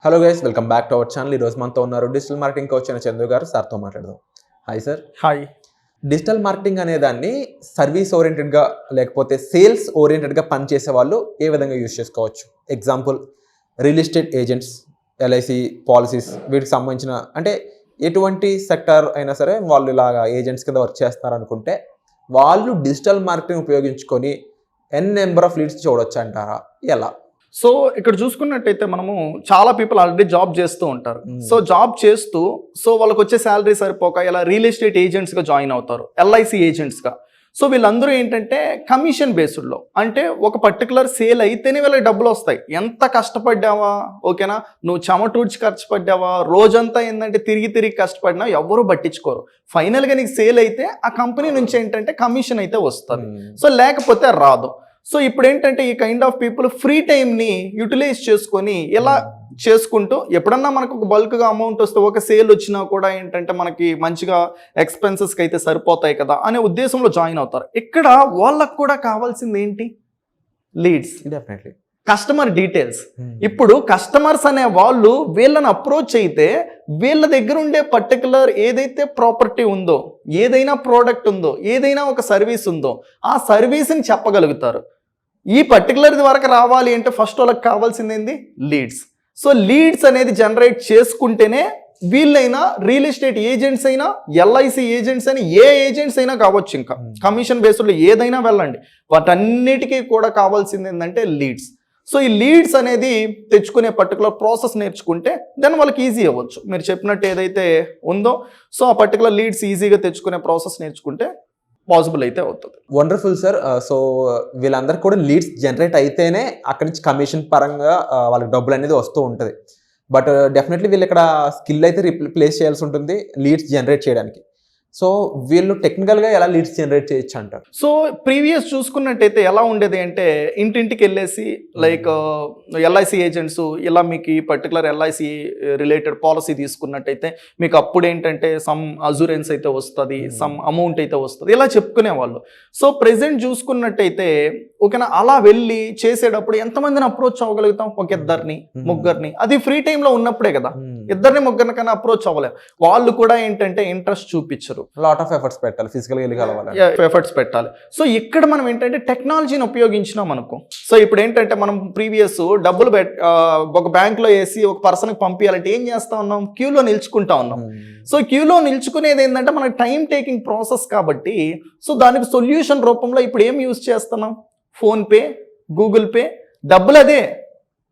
Hello guys, welcome back to our channel. ఈరోజు మనతో ఉన్నారు డిజిటల్ మార్కెటింగ్ కోచ్ అయిన చందు గారు. సార్తో మాట్లాడదాం. Hi sir. Hi. Digital marketing అనే దాన్ని సర్వీస్ ఓరియంటెడ్గా లేకపోతే సేల్స్ ఓరియంటెడ్గా పనిచేసే వాళ్ళు ఏ విధంగా యూజ్ చేసుకోవచ్చు? Example, real estate agents, LIC policies, వీటికి సంబంధించిన అంటే ఎటువంటి సెక్టర్ అయినా సరే వాళ్ళు ఇలాగా ఏజెంట్స్ కింద వర్క్ చేస్తారనుకుంటే వాళ్ళు డిజిటల్ మార్కెటింగ్ ఉపయోగించుకొని నెంబర్ ఆఫ్ లీడ్స్ చూడొచ్చు అంటారా? ఎలా? సో ఇక్కడ చూసుకున్నట్టయితే మనము చాలా పీపుల్ ఆల్రెడీ జాబ్ చేస్తూ ఉంటారు. సో జాబ్ చేస్తూ వాళ్ళకి వచ్చే శాలరీ సరిపోక ఇలా రియల్ ఎస్టేట్ ఏజెంట్స్గా జాయిన్ అవుతారు, ఎల్ఐసి ఏజెంట్స్గా. సో వీళ్ళందరూ ఏంటంటే కమిషన్ బేస్డ్లో, అంటే ఒక పర్టికులర్ సేల్ అయితేనే వీళ్ళకి డబ్బులు వస్తాయి. ఎంత కష్టపడ్డావా, ఓకేనా, నువ్వు చెమటూడ్చి ఖర్చు పడ్డావా, రోజంతా ఏంటంటే తిరిగి కష్టపడినా ఎవరు పట్టించుకోరు. ఫైనల్గా నీకు సేల్ అయితే ఆ కంపెనీ నుంచి ఏంటంటే కమిషన్ అయితే వస్తుంది. సో లేకపోతే రాదు. సో ఇప్పుడు ఏంటంటే ఈ కైండ్ ఆఫ్ పీపుల్ ఫ్రీ టైంని యూటిలైజ్ చేసుకొని ఇలా చేసుకుంటూ ఎప్పుడన్నా మనకు ఒక బల్క్గా అమౌంట్ వస్తే ఒక సేల్ వచ్చినా కూడా ఏంటంటే మనకి మంచిగా ఎక్స్పెన్సెస్కి అయితే సరిపోతాయి కదా అనే ఉద్దేశంలో జాయిన్ అవుతారు. ఇక్కడ వాళ్ళకు కూడా కావాల్సింది ఏంటి? Leads, definitely customer details. ఇప్పుడు కస్టమర్స్ అనే వాళ్ళు వీళ్ళని అప్రోచ్ అయితే వీళ్ళ దగ్గర ఉండే పర్టికులర్ ఏదైతే ప్రాపర్టీ ఉందో, ఏదైనా ప్రోడక్ట్ ఉందో, ఏదైనా ఒక సర్వీస్ ఉందో ఆ సర్వీస్ని చెప్పగలుగుతారు. ఈ పర్టికులర్ వరకు రావాలి అంటే ఫస్ట్ వాళ్ళకి కావాల్సింది ఏంది? లీడ్స్. సో లీడ్స్ అనేది జనరేట్ చేసుకుంటేనే వీళ్ళైనా రియల్ ఎస్టేట్ ఏజెంట్స్ అయినా, ఎల్ఐసి ఏజెంట్స్ అయినా, ఏ ఏజెంట్స్ అయినా కావచ్చు, ఇంకా కమిషన్ బేస్డ్లో ఏదైనా వెళ్ళండి, వాటన్నిటికీ కూడా కావాల్సింది ఏంటంటే లీడ్స్. సో ఈ లీడ్స్ అనేది తెచ్చుకునే పర్టికులర్ ప్రాసెస్ నేర్చుకుంటే దెన్ వాళ్ళకి ఈజీ అవ్వచ్చు. మీరు చెప్పినట్టు ఏదైతే ఉందో సో ఆ పర్టికులర్ లీడ్స్ ఈజీగా తెచ్చుకునే ప్రాసెస్ నేర్చుకుంటే పాసిబుల్ అయితే అవుతుంది. Wonderful sir. సో వీళ్ళందరికీ కూడా లీడ్స్ జనరేట్ అయితేనే అక్కడి నుంచి కమిషన్ పరంగా వాళ్ళకి డబ్బులు అనేది వస్తూ ఉంటుంది. బట్ డెఫినెట్లీ వీళ్ళు ఇక్కడ స్కిల్ అయితే ప్లేస్ చేయాల్సి ఉంటుంది లీడ్స్ జనరేట్ చేయడానికి. సో వీళ్ళు టెక్నికల్గా ఎలా లీడ్స్ జనరేట్ చేయొచ్చు అంటారు? సో ప్రీవియస్ చూసుకున్నట్టయితే ఎలా ఉండేది అంటే ఇంటింటికి వెళ్ళేసి లైక్ ఎల్ఐసి ఏజెంట్స్ ఇలా మీకు ఈ పర్టికులర్ ఎల్ఐసి రిలేటెడ్ పాలసీ తీసుకున్నట్టయితే మీకు అప్పుడు ఏంటంటే సమ్ అజూరెన్స్ అయితే వస్తుంది, సమ్ అమౌంట్ అయితే వస్తుంది, ఇలా చెప్పుకునేవాళ్ళు. సో ప్రెసెంట్ చూసుకున్నట్టయితే ఓకేనా, అలా వెళ్ళి చేసేటప్పుడు ఎంతమందిని అప్రోచ్ అవ్వగలుగుతాం? ఒక ఇద్దరిని ముగ్గురిని. అది ఫ్రీ టైంలో ఉన్నప్పుడే కదా, ఇద్దరిని ముగ్గురిని కన్నా అప్రోచ్ అవ్వలేము. వాళ్ళు కూడా ఏంటంటే ఇంట్రెస్ట్ చూపించరు, లాట్ ఆఫ్ ఎఫర్ట్స్ పెట్టాలి, ఫిజికల్గా వెళ్ళి కలవాలి, ఎఫర్ట్స్ పెట్టాలి. సో ఇక్కడ మనం ఏంటంటే టెక్నాలజీని ఉపయోగించినాం అనుకో. సో ఇప్పుడు ఏంటంటే మనం ప్రీవియస్ డబ్బులు ఒక బ్యాంక్లో వేసి ఒక పర్సన్కి పంపించాలంటే ఏం చేస్తా ఉన్నాం? క్యూలో నిల్చుకుంటా ఉన్నాం. సో క్యూలో నిల్చుకునేది ఏంటంటే మనకి టైం టేకింగ్ ప్రాసెస్ కాబట్టి సో దానికి సొల్యూషన్ రూపంలో ఇప్పుడు ఏం యూజ్ చేస్తున్నాం? ఫోన్పే, గూగుల్ పే, డబ్బులు అదే,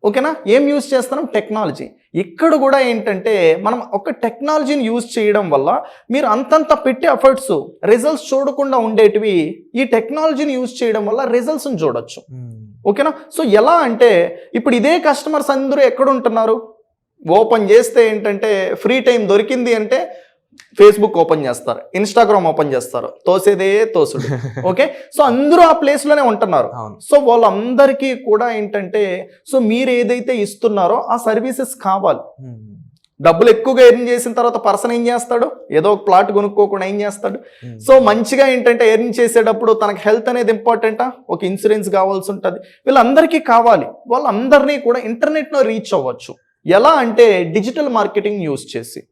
ఓకేనా. ఏం యూజ్ చేస్తున్నాం? టెక్నాలజీ. ఇక్కడ కూడా ఏంటంటే మనం ఒక టెక్నాలజీని యూజ్ చేయడం వల్ల మీరు అంతంత పెట్టే ఎఫర్ట్స్ రిజల్ట్స్ చూడకుండా ఉండేటివి ఈ టెక్నాలజీని యూజ్ చేయడం వల్ల రిజల్ట్స్ని చూడొచ్చు, ఓకేనా. సో ఎలా అంటే ఇప్పుడు ఇదే కస్టమర్స్ అందరూ ఎక్కడ ఉంటున్నారు? ఓపెన్ చేస్తే ఏంటంటే ఫ్రీ టైం దొరికింది అంటే ఫేస్బుక్ ఓపెన్ చేస్తారు, ఇన్స్టాగ్రామ్ ఓపెన్ చేస్తారు, తోసేదే తోసుడు, ఓకే. సో అందరూ ఆ ప్లేస్లోనే ఉంటున్నారు. సో వాళ్ళందరికీ కూడా ఏంటంటే సో మీరు ఏదైతే ఇస్తున్నారో ఆ సర్వీసెస్ కావాలి. డబ్బులు ఎక్కువగా ఎర్న్ చేసిన తర్వాత పర్సన్ ఏం చేస్తాడు? ఏదో ఒక ప్లాట్ కొనుక్కోకుండా ఏం చేస్తాడు? సో మంచిగా ఏంటంటే ఎర్న్ చేసేటప్పుడు తనకు హెల్త్ అనేది ఇంపార్టెంటా, ఒక ఇన్సూరెన్స్ కావాల్సి ఉంటుంది, వీళ్ళందరికీ కావాలి. వాళ్ళందరినీ కూడా ఇంటర్నెట్లో రీచ్ అవ్వచ్చు. ఎలా అంటే డిజిటల్ మార్కెటింగ్ యూజ్ చేసి,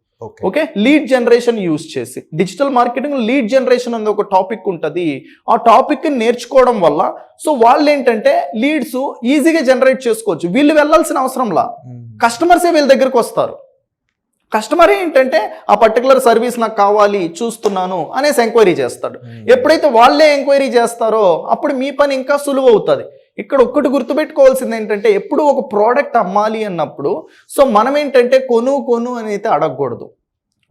ఓకే, లీడ్ జనరేషన్ యూజ్ చేసి. డిజిటల్ మార్కెటింగ్ లీడ్ జనరేషన్ అనేది ఒక టాపిక్ ఉంటుంది. ఆ టాపిక్ నేర్చుకోవడం వల్ల సో వాళ్ళు ఏంటంటే లీడ్స్ ఈజీగా జనరేట్ చేసుకోవచ్చు. వీళ్ళు వెళ్ళాల్సిన అవసరంలా కస్టమర్సే వీళ్ళ దగ్గరకు వస్తారు. కస్టమర్ ఏంటంటే ఆ పర్టికులర్ సర్వీస్ నాకు కావాలి, చూస్తున్నాను అనేసి ఎంక్వైరీ చేస్తాడు. ఎప్పుడైతే వాళ్ళే ఎంక్వైరీ చేస్తారో అప్పుడు మీ పని ఇంకా సులువు అవుతుంది. ఇక్కడ ఒక్కటి గుర్తుపెట్టుకోవాల్సింది ఏంటంటే ఎప్పుడు ఒక ప్రోడక్ట్ అమ్మాలి అన్నప్పుడు సో మనం ఏంటంటే కొను అని అయితే అడగకూడదు.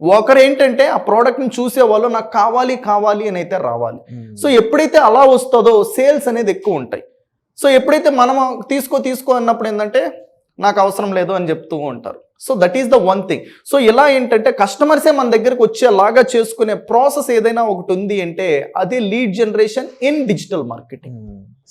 ఒకరు ఏంటంటే ఆ ప్రోడక్ట్ని చూసేవాళ్ళు నాకు కావాలి అని అయితే రావాలి. సో ఎప్పుడైతే అలా వస్తుందో సేల్స్ అనేది ఎక్కువ ఉంటాయి. సో ఎప్పుడైతే మనం తీసుకో అన్నప్పుడు ఏంటంటే నాకు అవసరం లేదు అని చెప్తూ ఉంటారు. So that is the one thing. So ఇలా ఏంటంటే కస్టమర్సే మన దగ్గరకు వచ్చేలాగా చేసుకునే ప్రాసెస్ ఏదైనా ఒకటి ఉంది అంటే అదే lead generation in digital marketing.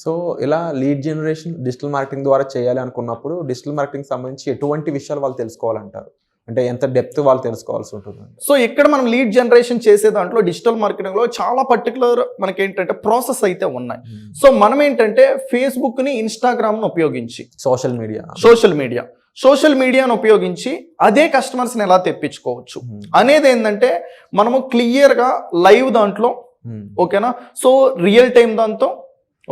So ఇలా లీడ్ జనరేషన్ డిజిటల్ మార్కెటింగ్ ద్వారా చేయాలి అనుకున్నప్పుడు డిజిటల్ మార్కెటింగ్ సంబంధించి ఎటువంటి విషయాలు వాళ్ళు తెలుసుకోవాలంటారు? అంటే ఎంత డెప్త్ వాళ్ళు తెలుసుకోవాల్సి ఉంటుంది? సో ఇక్కడ మనం లీడ్ జనరేషన్ చేసే దాంట్లో డిజిటల్ మార్కెటింగ్లో చాలా పర్టికులర్ మనకి ఏంటంటే ప్రాసెస్ అయితే ఉన్నాయి. సో మనం ఏంటంటే ఫేస్బుక్ని, ఇన్స్టాగ్రామ్ని ఉపయోగించి సోషల్ మీడియా సోషల్ మీడియాను ఉపయోగించి అదే కస్టమర్స్ని ఎలా తెప్పించుకోవచ్చు అనేది ఏంటంటే మనము క్లియర్గా లైవ్ దాంట్లో ఓకేనా, సో రియల్ టైం దాంతో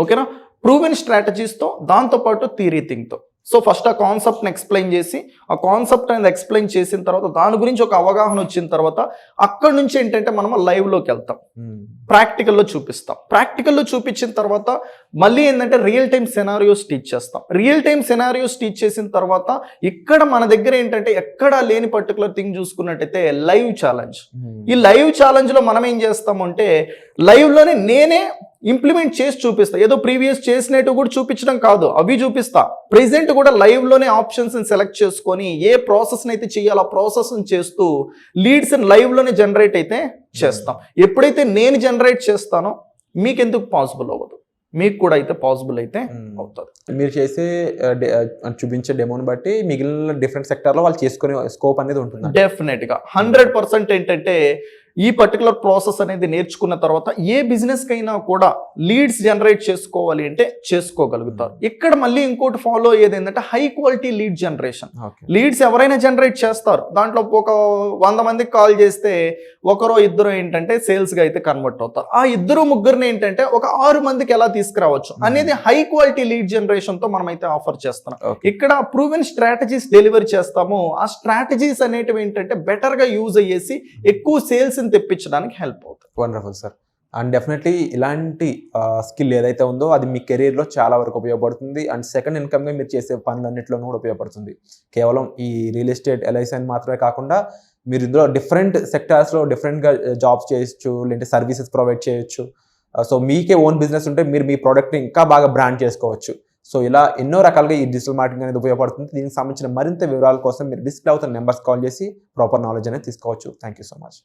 ఓకేనా, ప్రూవెన్ స్ట్రాటజీస్తో, దాంతోపాటు థియరీ థింగ్తో. సో ఫస్ట్ ఆ కాన్సెప్ట్ని ఎక్స్ప్లెయిన్ చేసి, ఆ కాన్సెప్ట్ అనేది ఎక్స్ప్లెయిన్ చేసిన తర్వాత దాని గురించి ఒక అవగాహన వచ్చిన తర్వాత అక్కడ నుంచి ఏంటంటే మనం లైవ్లోకి వెళ్తాం, ప్రాక్టికల్లో చూపిస్తాం. ప్రాక్టికల్లో చూపించిన తర్వాత మళ్ళీ ఏంటంటే రియల్ టైం సెనారియోస్ టీచ్ చేస్తాం. రియల్ టైం సెనారియోస్ టీచ్ చేసిన తర్వాత ఇక్కడ మన దగ్గర ఏంటంటే ఎక్కడా లేని పర్టికులర్ థింగ్ చూసుకున్నట్టయితే లైవ్ ఛాలెంజ్. ఈ లైవ్ ఛాలెంజ్లో మనం ఏం చేస్తామంటే లైవ్లోనే నేనే ఇంప్లిమెంట్ చేసి చూపిస్తా. ఏదో ప్రీవియస్ చేసినట్టు కూడా చూపించడం కాదు, అవి చూపిస్తా. ప్రెజెంట్ కూడా లైవ్లోనే ఆప్షన్స్ని సెలెక్ట్ చేసుకొని ఏ ప్రాసెస్ని అయితే చేయాలో ఆ ప్రాసెస్ని చేస్తూ లీడ్స్ని లైవ్లోనే జనరేట్ అయితే చేస్తాం. ఎప్పుడైతే నేను జనరేట్ చేస్తానో మీకు ఎందుకు పాసిబుల్ అవ్వదు, మీకు కూడా అయితే పాసిబుల్ అయితే అవుతుంది. మీరు చేసే చూపించే డెమోని బట్టి మిగిలిన డిఫరెంట్ సెక్టార్లో వాళ్ళు చేసుకునే స్కోప్ అనేది ఉంటుంది. డెఫినెట్గా 100% ఏంటంటే ఈ పర్టికులర్ ప్రాసెస్ అనేది నేర్చుకున్న తర్వాత ఏ బిజినెస్ కైనా కూడా లీడ్స్ జనరేట్ చేసుకోవాలి అంటే చేసుకోగలుగుతారు. ఇక్కడ మళ్ళీ ఇంకోటి ఫాలో అయ్యేది ఏంటంటే high quality lead generation. Leads ఎవరైనా జనరేట్ చేస్తారు, దాంట్లో ఒక 100 మందికి కాల్ చేస్తే ఒకరో ఇద్దరు ఏంటంటే సేల్స్గా అయితే కన్వర్ట్ అవుతారు. ఆ ఇద్దరు ముగ్గురిని ఏంటంటే ఒక 6 మందికి ఎలా తీసుకురావచ్చు అనేది హై క్వాలిటీ లీడ్ జనరేషన్తో మనం అయితే ఆఫర్ చేస్తున్నాం. ఇక్కడ ప్రూవెన్ స్ట్రాటజీస్ డెలివరీ చేస్తాము. ఆ స్ట్రాటజీస్ అనేటివి ఏంటంటే బెటర్గా యూజ్ అయ్యేసి ఎక్కువ సేల్స్ తెప్పించడానికి హెల్ప్ అవుతుంది. Wonderful sir. అండ్ డెఫినెట్లీ ఇలాంటి స్కిల్ ఏదైతే ఉందో అది మీ కెరీర్లో చాలా వరకు ఉపయోగపడుతుంది. అండ్ సెకండ్ ఇన్కమ్గా మీరు చేసే పనులన్నింటిలోనూ కూడా ఉపయోగపడుతుంది. కేవలం ఈ రియల్ ఎస్టేట్ ఎల్ఐసి అని మాత్రమే కాకుండా మీరు ఇందులో డిఫరెంట్ సెక్టార్స్లో డిఫరెంట్గా జాబ్స్ చేయొచ్చు, లేదంటే సర్వీసెస్ ప్రొవైడ్ చేయొచ్చు. సో మీకే ఓన్ బిజినెస్ ఉంటే మీరు మీ ప్రోడక్ట్ని ఇంకా బాగా బ్రాండ్ చేసుకోవచ్చు. సో ఇలా ఎన్నో రకాలుగా ఈ డిజిటల్ మార్కెటింగ్ అనేది ఉపయోగపడుతుంది. దీనికి సంబంధించిన మరింత వివరాల కోసం మీరు డిస్ప్లే అవుతున్న నెంబర్స్ కాల్ చేసి ప్రాపర్ నాలెడ్జ్ అనేది తీసుకోవచ్చు. Thank you so much.